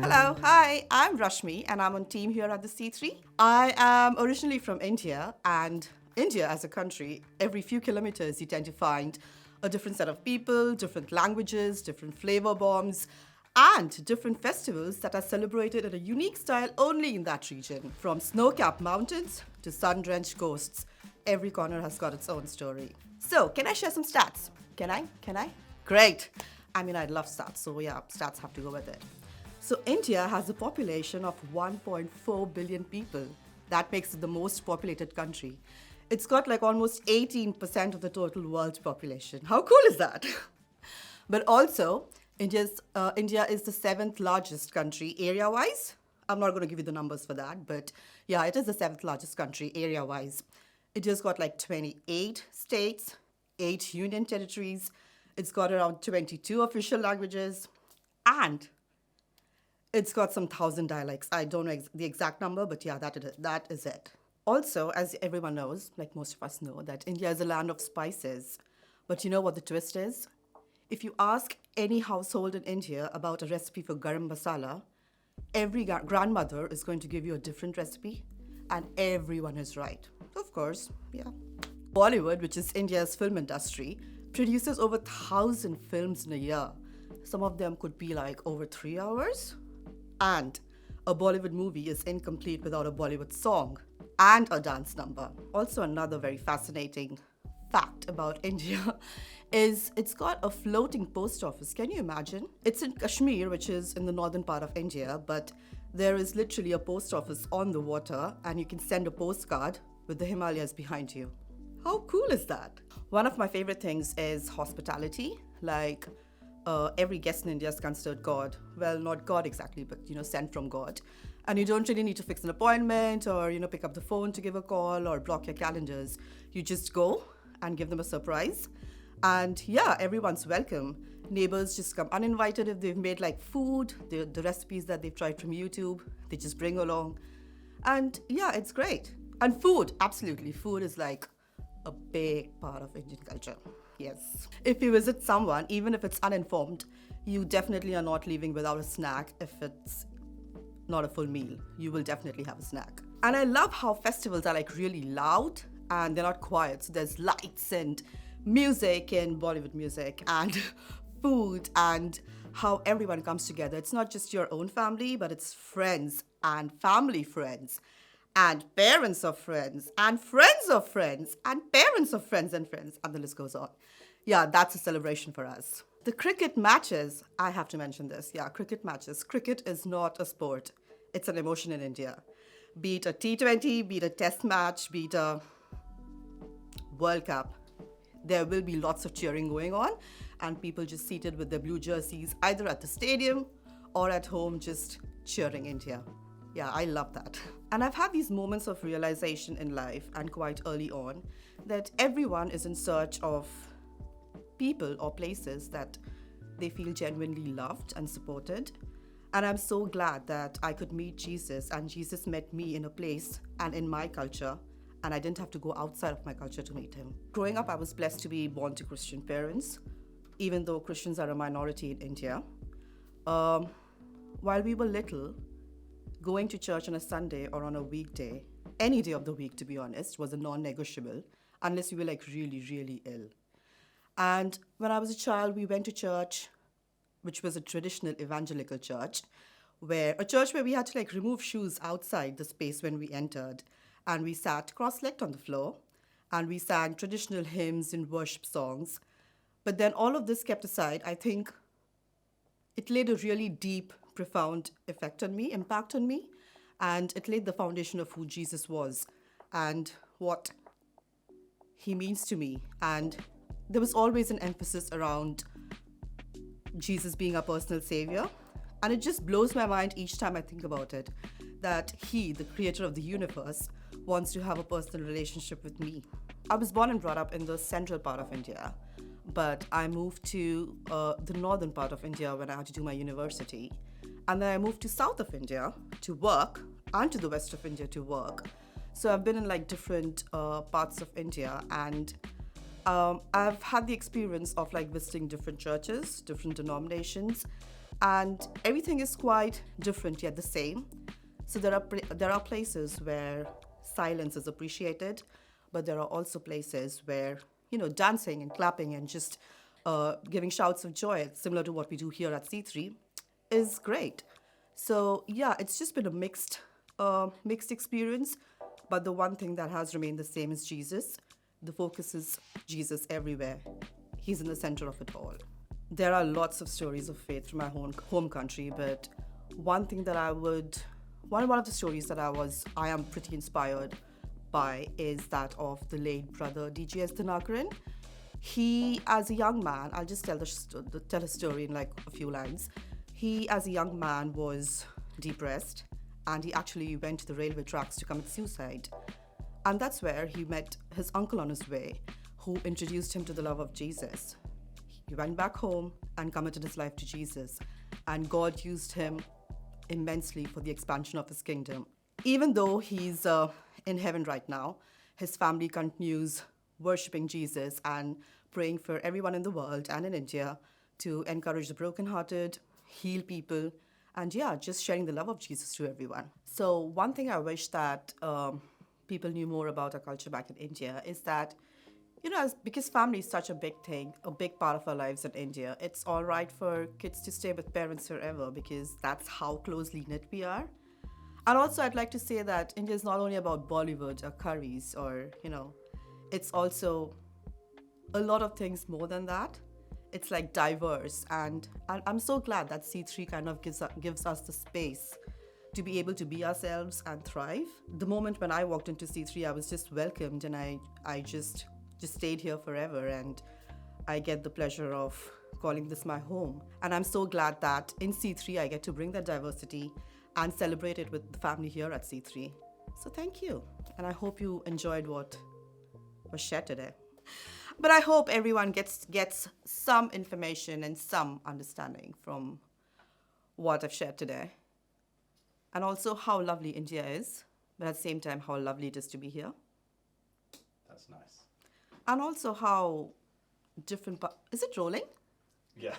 Hello, hi, I'm Rashmi and I'm on team here at the C3. I am originally from India, and India as a country, every few kilometers you tend to find a different set of people, different languages, different flavor bombs, and different festivals that are celebrated in a unique style only in that region. From snow-capped mountains to sun-drenched coasts, every corner has got its own story. So, can I share some stats? Can I? Can I? Great. I mean, I love stats, so yeah, stats have to go with it. So, India has a population of 1.4 billion people. That makes it the most populated country. It's got like almost 18% of the total world population. How cool is that? But also, India is the seventh largest country area wise. I'm not going to give you the numbers for that, but yeah, it is the seventh largest country area wise. India's got like 28 states, 8 union territories. It's got around 22 official languages, and it's got some thousand dialects. I don't know the exact number, but yeah, that is it. Also, as everyone knows, like most of us know, that India is a land of spices. But you know what the twist is? If you ask any household in India about a recipe for garam masala, every grandmother is going to give you a different recipe, and everyone is right. Of course, yeah. Bollywood, which is India's film industry, produces over 1,000 films in a year. Some of them could be like over 3 hours. And a Bollywood movie is incomplete without a Bollywood song and a dance number. Also, another very fascinating fact about India is it's got a floating post office. Can you imagine? It's in Kashmir, which is in the northern part of India, but there is literally a post office on the water, and you can send a postcard with the Himalayas behind you. How cool is that? One of my favorite things is hospitality. Like, every guest in India is considered God. Well, not God exactly, but sent from God. And you don't really need to fix an appointment or pick up the phone to give a call or block your calendars. You just go and give them a surprise. And yeah, everyone's welcome. Neighbors just come uninvited if they've made like food, the recipes that they've tried from YouTube, they just bring along. And yeah, it's great. And food, absolutely. Food is like a big part of Indian culture. Yes. If you visit someone, even if it's uninformed, you definitely are not leaving without a snack. If it's not a full meal, you will definitely have a snack. And I love how festivals are like really loud and they're not quiet. So there's lights and music and Bollywood music and food and how everyone comes together. It's not just your own family, but it's friends and family friends and parents of friends and friends of friends and parents of friends, and the list goes on. Yeah, that's a celebration for us. The cricket matches, I have to mention this. Yeah, cricket matches. Cricket is not a sport. It's an emotion in India. Be it a T20, be it a test match, be it a World Cup. There will be lots of cheering going on and people just seated with their blue jerseys either at the stadium or at home just cheering India. Yeah, I love that. And I've had these moments of realization in life, and quite early on, that everyone is in search of people or places that they feel genuinely loved and supported. And I'm so glad that I could meet Jesus, and Jesus met me in a place and in my culture, and I didn't have to go outside of my culture to meet him. Growing up, I was blessed to be born to Christian parents, even though Christians are a minority in India. While we were little, going to church on a Sunday or on a weekday, any day of the week to be honest, was a non-negotiable unless you were like really, really ill. And when I was a child, we went to church, which was a traditional evangelical church, where we had to like remove shoes outside the space when we entered. And we sat cross-legged on the floor and we sang traditional hymns and worship songs. But then all of this kept aside, I think it laid a really deep, profound impact on me, and it laid the foundation of who Jesus was and what he means to me. And there was always an emphasis around Jesus being our personal savior, and it just blows my mind each time I think about it, that he, the creator of the universe, wants to have a personal relationship with me. I was born and brought up in the central part of India, but I moved to the northern part of India when I had to do my university. And then I moved to south of India to work and to the west of India to work. So I've been in like different parts of India, and I've had the experience of like visiting different churches, different denominations, And everything is quite different yet the same. So there are places where silence is appreciated, but there are also places where dancing and clapping and just giving shouts of joy, similar to what we do here at C3, is great. So yeah, it's just been a mixed experience. But the one thing that has remained the same is Jesus. The focus is Jesus everywhere. He's in the center of it all. There are lots of stories of faith from my home country, but one thing that one of the stories that I am pretty inspired by is that of the late brother DGS Dinakaran. He, as a young man, I'll just tell a story in like a few lines. He, as a young man, was depressed, and he actually went to the railway tracks to commit suicide. And that's where he met his uncle on his way, who introduced him to the love of Jesus. He went back home and committed his life to Jesus, and God used him immensely for the expansion of his kingdom. Even though he's in heaven right now, his family continues worshiping Jesus and praying for everyone in the world and in India to encourage the brokenhearted, heal people, and yeah, just sharing the love of Jesus to everyone. So one thing I wish that people knew more about our culture back in India is that, because family is such a big thing, a big part of our lives in India, it's all right for kids to stay with parents forever because that's how closely knit we are. And also, I'd like to say that India is not only about Bollywood or curries or, it's also a lot of things more than that. It's like diverse. And I'm so glad that C3 kind of gives us the space to be able to be ourselves and thrive. The moment when I walked into C3, I was just welcomed, and I just stayed here forever, and I get the pleasure of calling this my home. And I'm so glad that in C3 I get to bring that diversity and celebrate it with the family here at C3. So thank you. And I hope you enjoyed what was shared today. But I hope everyone gets some information and some understanding from what I've shared today. And also how lovely India is, but at the same time how lovely it is to be here. That's nice. And also how different... Is it rolling? Yeah.